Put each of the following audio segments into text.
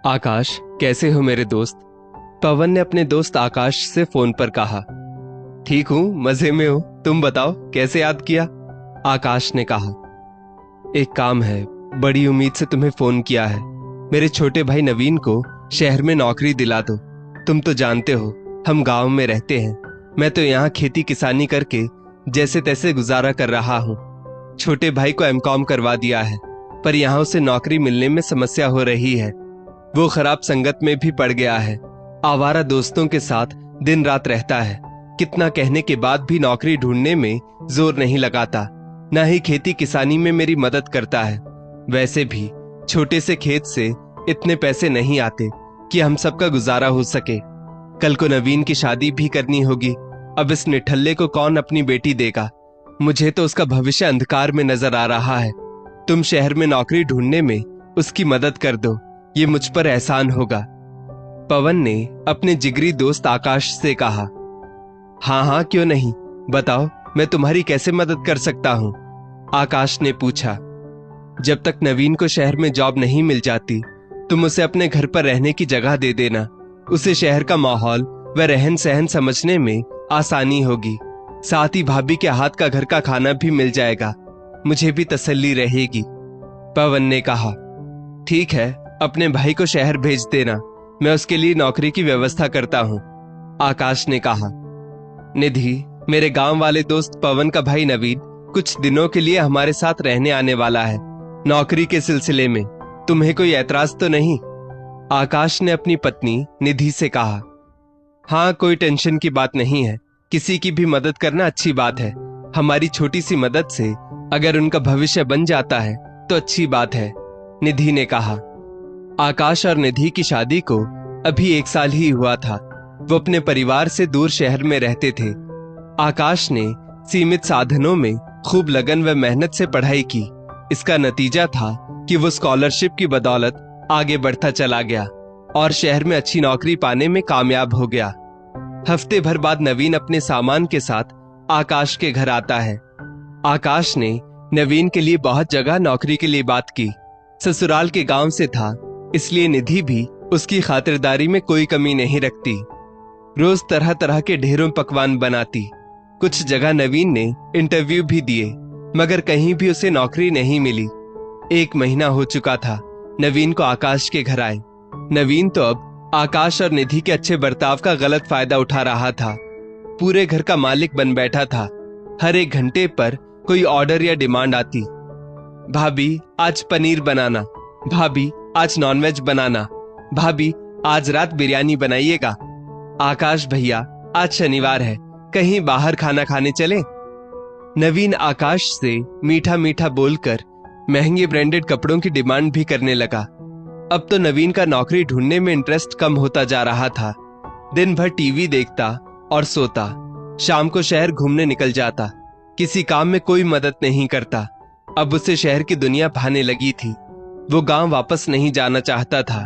आकाश, कैसे हो मेरे दोस्त? पवन ने अपने दोस्त आकाश से फोन पर कहा। ठीक हूं, मजे में हूं। तुम बताओ, कैसे याद किया? आकाश ने कहा, एक काम है, बड़ी उम्मीद से तुम्हें फोन किया है। मेरे छोटे भाई नवीन को शहर में नौकरी दिला दो। तुम तो जानते हो, हम गांव में रहते हैं। मैं तो यहाँ खेती किसानी करके जैसे तैसे गुजारा कर रहा हूँ। छोटे भाई को एमकॉम करवा दिया है, पर यहाँ उसे नौकरी मिलने में समस्या हो रही है। वो खराब संगत में भी पड़ गया है। आवारा दोस्तों के साथ दिन रात रहता है। कितना कहने के बाद भी नौकरी ढूंढने में जोर नहीं लगाता, ना ही खेती किसानी में मेरी मदद करता है। वैसे भी छोटे से खेत से इतने पैसे नहीं आते कि हम सबका गुजारा हो सके। कल को नवीन की शादी भी करनी होगी। अब इस निठल्ले को कौन अपनी बेटी देगा? मुझे तो उसका भविष्य अंधकार में नजर आ रहा है। तुम शहर में नौकरी ढूंढने में उसकी मदद कर दो, ये मुझ पर एहसान होगा। पवन ने अपने जिगरी दोस्त आकाश से कहा। हाँ हाँ, क्यों नहीं, बताओ मैं तुम्हारी कैसे मदद कर सकता हूँ? आकाश ने पूछा। जब तक नवीन को शहर में जॉब नहीं मिल जाती, तुम उसे अपने घर पर रहने की जगह दे देना। उसे शहर का माहौल व रहन सहन समझने में आसानी होगी। साथ ही भाभी के हाथ का घर का खाना भी मिल जाएगा। मुझे भी तसल्ली रहेगी। पवन ने कहा, ठीक है, अपने भाई को शहर भेज देना, मैं उसके लिए नौकरी की व्यवस्था करता हूँ। आकाश ने कहा। निधि, मेरे गांव वाले दोस्त पवन का भाई नवीन कुछ दिनों के लिए हमारे साथ रहने आने वाला है, नौकरी के सिलसिले में। तुम्हें कोई ऐतराज तो नहीं? आकाश ने अपनी पत्नी निधि से कहा। हाँ, कोई टेंशन की बात नहीं है। किसी की भी मदद करना अच्छी बात है। हमारी छोटी सी मदद से अगर उनका भविष्य बन जाता है तो अच्छी बात है, निधि ने कहा। आकाश और निधि की शादी को अभी 1 साल ही हुआ था। वो अपने परिवार से दूर शहर में रहते थे। आकाश ने सीमित साधनों में खूब लगन व मेहनत से पढ़ाई की। इसका नतीजा था कि वो स्कॉलरशिप की बदौलत आगे बढ़ता चला गया और शहर में अच्छी नौकरी पाने में कामयाब हो गया। हफ्ते भर बाद नवीन अपने सामान के साथ आकाश के घर आता है। आकाश ने नवीन के लिए बहुत जगह नौकरी के लिए बात की। ससुराल के गांव से था, इसलिए निधि भी उसकी खातिरदारी में कोई कमी नहीं रखती। रोज तरह तरह के ढेरों पकवान बनाती। कुछ जगह नवीन ने इंटरव्यू भी दिए, मगर कहीं भी उसे नौकरी नहीं मिली। 1 महीना हो चुका था नवीन को आकाश के घर आए। नवीन तो अब आकाश और निधि के अच्छे बर्ताव का गलत फायदा उठा रहा था। पूरे घर का मालिक बन बैठा था। हर 1 घंटे पर कोई ऑर्डर या डिमांड आती। भाभी, आज पनीर बनाना। भाभी, आज नॉनवेज बनाना। भाभी, आज रात बिरयानी बनाइएगा। आकाश भैया, आज शनिवार है, कहीं बाहर खाना खाने चले? नवीन आकाश से मीठा मीठा बोलकर महंगे ब्रांडेड कपड़ों की डिमांड भी करने लगा। अब तो नवीन का नौकरी ढूंढने में इंटरेस्ट कम होता जा रहा था। दिन भर टीवी देखता और सोता। शाम को शहर घूमने निकल जाता। किसी काम में कोई मदद नहीं करता। अब उसे शहर की दुनिया भाने लगी थी। वो गांव वापस नहीं जाना चाहता था,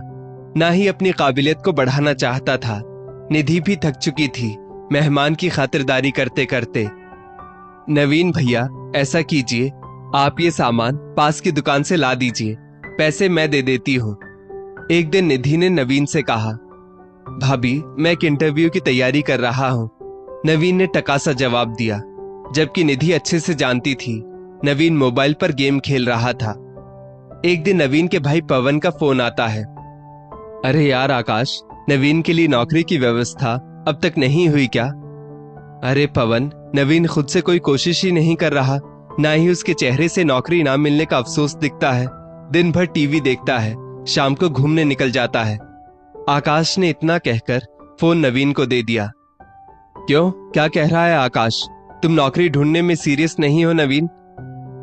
ना ही अपनी काबिलियत को बढ़ाना चाहता था। निधि भी थक चुकी थी मेहमान की खातिरदारी करते करते। नवीन भैया, ऐसा कीजिए, आप ये सामान पास की दुकान से ला दीजिए, पैसे मैं दे देती हूँ। एक दिन निधि ने नवीन से कहा। भाभी, मैं एक इंटरव्यू की तैयारी कर रहा हूँ, नवीन ने टकासा जवाब दिया, जबकि निधि अच्छे से जानती थी नवीन मोबाइल पर गेम खेल रहा था। एक दिन नवीन के भाई पवन का फोन आता है। अरे यार आकाश, नवीन के लिए नौकरी की व्यवस्था अब तक नहीं हुई क्या? अरे पवन, नवीन खुद से कोई कोशिश ही नहीं कर रहा, ना ही उसके चेहरे से नौकरी ना मिलने का अफसोस दिखता है। दिन भर टीवी देखता है, शाम को घूमने निकल जाता है। आकाश ने इतना कहकर फोन नवीन को दे दिया। क्यों, क्या कह रहा है आकाश? तुम नौकरी ढूंढने में सीरियस नहीं हो नवीन?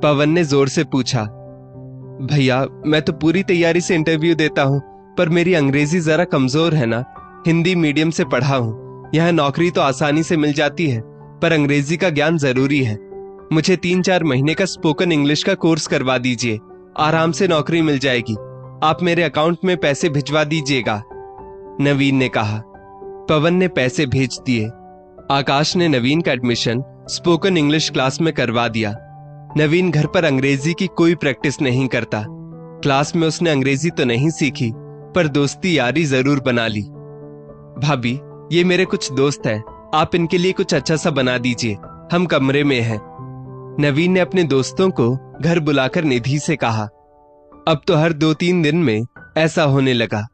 पवन ने जोर से पूछा। भैया, मैं तो पूरी तैयारी से इंटरव्यू देता हूँ, पर मेरी अंग्रेजी जरा कमजोर है ना। हिंदी मीडियम से पढ़ा हूँ। यहाँ नौकरी तो आसानी से मिल जाती है, पर अंग्रेजी का ज्ञान जरूरी है। मुझे 3-4 महीने का स्पोकन इंग्लिश का कोर्स करवा दीजिए, आराम से नौकरी मिल जाएगी। आप मेरे अकाउंट में पैसे भिजवा दीजिएगा, नवीन ने कहा। पवन ने पैसे भेज दिए। आकाश ने नवीन का एडमिशन स्पोकन इंग्लिश क्लास में करवा दिया। नवीन घर पर अंग्रेजी की कोई प्रैक्टिस नहीं करता। क्लास में उसने अंग्रेजी तो नहीं सीखी, पर दोस्ती यारी जरूर बना ली। भाभी, ये मेरे कुछ दोस्त हैं, आप इनके लिए कुछ अच्छा सा बना दीजिए, हम कमरे में हैं। नवीन ने अपने दोस्तों को घर बुलाकर निधि से कहा। अब तो हर 2-3 दिन में ऐसा होने लगा।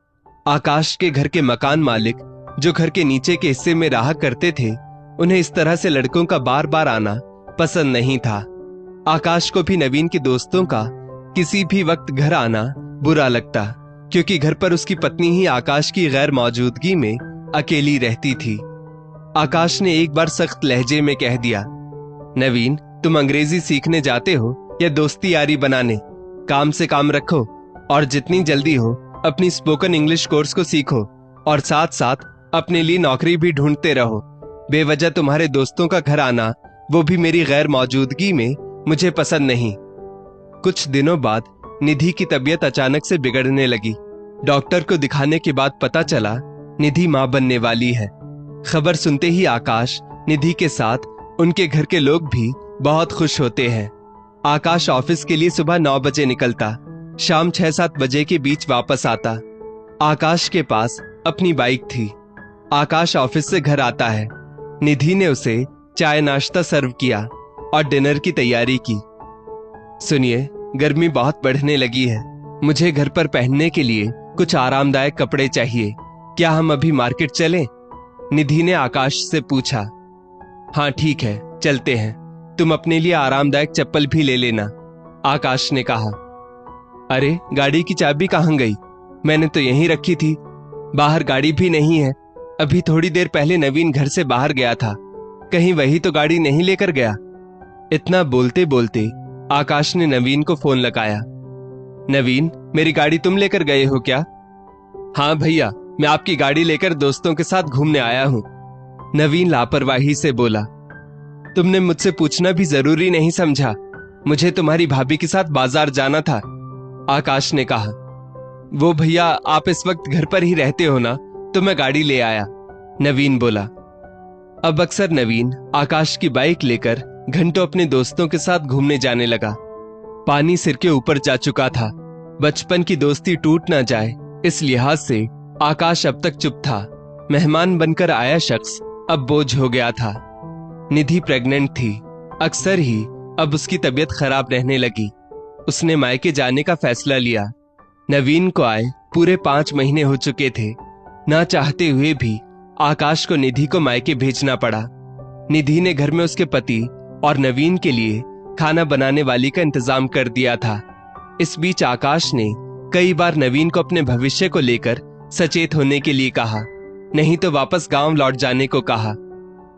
आकाश के घर के मकान मालिक, जो घर के नीचे के हिस्से में रहा करते थे, उन्हें इस तरह से लड़कों का बार बार आना पसंद नहीं था। आकाश को भी नवीन के दोस्तों का किसी भी वक्त घर आना बुरा लगता, क्योंकि घर पर उसकी पत्नी ही आकाश की गैर मौजूदगी में अकेली रहती थी। आकाश ने एक बार सख्त लहजे में कह दिया, नवीन, तुम अंग्रेजी सीखने जाते हो या दोस्ती यारी बनाने? काम से काम रखो और जितनी जल्दी हो अपनी स्पोकन इंग्लिश कोर्स को सीखो और साथ साथ अपने लिए नौकरी भी ढूंढते रहो। बेवजह तुम्हारे दोस्तों का घर आना, वो भी मेरी गैर मौजूदगी में, मुझे पसंद नहीं। कुछ दिनों बाद निधि की तबीयत अचानक से बिगड़ने लगी। डॉक्टर को दिखाने के बाद पता चला निधि मां बनने वाली है। खबर सुनते ही आकाश, निधि के साथ उनके घर के लोग भी बहुत खुश होते हैं। आकाश ऑफिस के लिए सुबह 9 बजे निकलता, शाम 6-7 बजे के बीच वापस आता। आकाश के पास अपनी बाइक थी। आकाश ऑफिस से घर आता है। निधि ने उसे चाय नाश्ता सर्व किया और डिनर की तैयारी की। सुनिए, गर्मी बहुत बढ़ने लगी है, मुझे घर पर पहनने के लिए कुछ आरामदायक कपड़े चाहिए, क्या हम अभी मार्केट चलें? निधि ने आकाश से पूछा। हाँ ठीक है, चलते हैं, तुम अपने लिए आरामदायक चप्पल भी ले लेना, आकाश ने कहा। अरे, गाड़ी की चाबी कहाँ गई? मैंने तो यहीं रखी थी। बाहर गाड़ी भी नहीं है, अभी थोड़ी देर पहले नवीन घर से बाहर गया था, कहीं वही तो गाड़ी नहीं लेकर गया? इतना बोलते बोलते आकाश ने नवीन को फोन लगाया। नवीन, मेरी गाड़ी तुम लेकर गए हो क्या? हाँ भैया, मैं आपकी गाड़ी लेकर दोस्तों के साथ घूमने आया हूं, नवीन लापरवाही से बोला। तुमने मुझसे पूछना भी जरूरी नहीं समझा, मुझे तुम्हारी भाभी के साथ बाजार जाना था, आकाश ने कहा। वो भैया, आप इस वक्त घर पर ही रहते हो ना, तो मैं गाड़ी ले आया, नवीन बोला। अब अक्सर नवीन आकाश की बाइक लेकर घंटों अपने दोस्तों के साथ घूमने जाने लगा। पानी सिर के ऊपर जा चुका था, बचपन की दोस्ती टूट ना जाए इस लिहाज से आकाश अब तक चुप था। मेहमान बनकर आया शख्स अब बोझ हो गया था। निधि प्रेग्नेंट थी, अक्सर ही अब उसकी तबीयत खराब रहने लगी। उसने मायके जाने का फैसला लिया। नवीन को आए पूरे 5 महीने हो चुके थे। ना चाहते हुए भी आकाश को निधि को मायके भेजना पड़ा। निधि ने घर में उसके पति और नवीन के लिए खाना बनाने वाली का इंतजाम कर दिया था। इस बीच आकाश ने कई बार नवीन को अपने भविष्य को लेकर सचेत होने के लिए कहा, नहीं तो वापस गांव लौट जाने को कहा,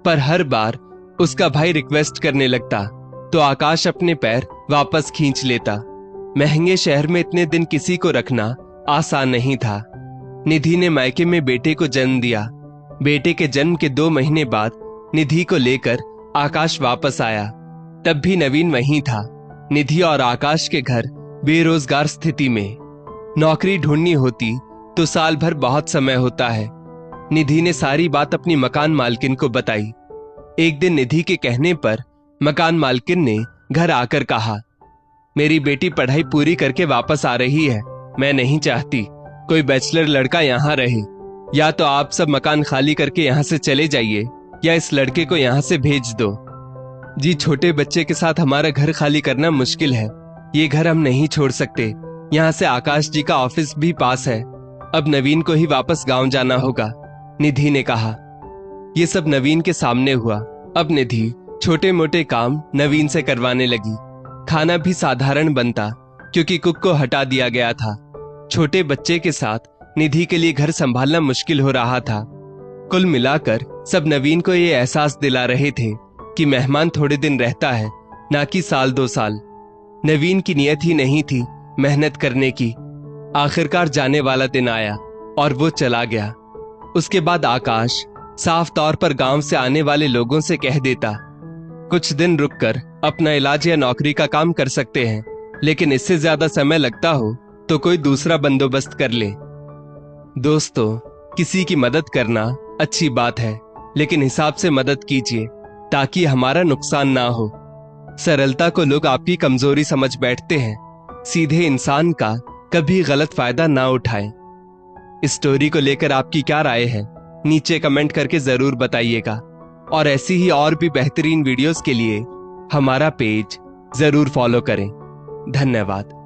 पर हर बार उसका भाई रिक्वेस्ट करने लगता तो आकाश अपने पैर वापस खींच लेता। महंगे शहर में इतने दिन किसी को रखना आसान नहीं था। निधि ने मायके में बेटे को जन्म दिया। बेटे के जन्म के 2 महीने बाद निधि को लेकर आकाश वापस आया। तब भी नवीन वहीं था। निधि और आकाश के घर बेरोजगार स्थिति में। नौकरी ढूंढनी होती तो साल भर बहुत समय होता है। निधि ने सारी बात अपनी मकान मालकिन को बताई। एक दिन निधि के कहने पर मकान मालकिन ने घर आकर कहा, मेरी बेटी पढ़ाई पूरी करके वापस आ रही है, मैं नहीं चाहती कोई बैचलर लड़का यहाँ रहे। या तो आप सब मकान खाली करके यहाँ से चले जाइए या इस लड़के को यहाँ से भेज दो। जी, छोटे बच्चे के साथ हमारा घर खाली करना मुश्किल है, ये घर हम नहीं छोड़ सकते। यहाँ से आकाश जी का ऑफिस भी पास है, अब नवीन को ही वापस गांव जाना होगा, निधि ने कहा। ये सब नवीन के सामने हुआ। अब निधि छोटे मोटे काम नवीन से करवाने लगी। खाना भी साधारण बनता क्योंकि कुक को हटा दिया गया था। छोटे बच्चे के साथ निधि के लिए घर संभालना मुश्किल हो रहा था। कुल मिलाकर सब नवीन को ये एहसास दिला रहे थे कि मेहमान थोड़े दिन रहता है, ना कि साल 2 साल। नवीन की नियत ही नहीं थी मेहनत करने की। आखिरकार जाने वाला दिन आया और वो चला गया। उसके बाद आकाश साफ तौर पर गांव से आने वाले लोगों से कह देता, कुछ दिन रुककर अपना इलाज या नौकरी का काम कर सकते हैं, लेकिन इससे ज्यादा समय लगता हो तो कोई दूसरा बंदोबस्त कर ले। दोस्तों, किसी की मदद करना अच्छी बात है, लेकिन हिसाब से मदद कीजिए ताकि हमारा नुकसान ना हो। सरलता को लोग आपकी कमजोरी समझ बैठते हैं। सीधे इंसान का कभी गलत फायदा ना उठाएं। इस स्टोरी को लेकर आपकी क्या राय है नीचे कमेंट करके जरूर बताइएगा। और ऐसी ही और भी बेहतरीन वीडियोस के लिए हमारा पेज जरूर फॉलो करें। धन्यवाद।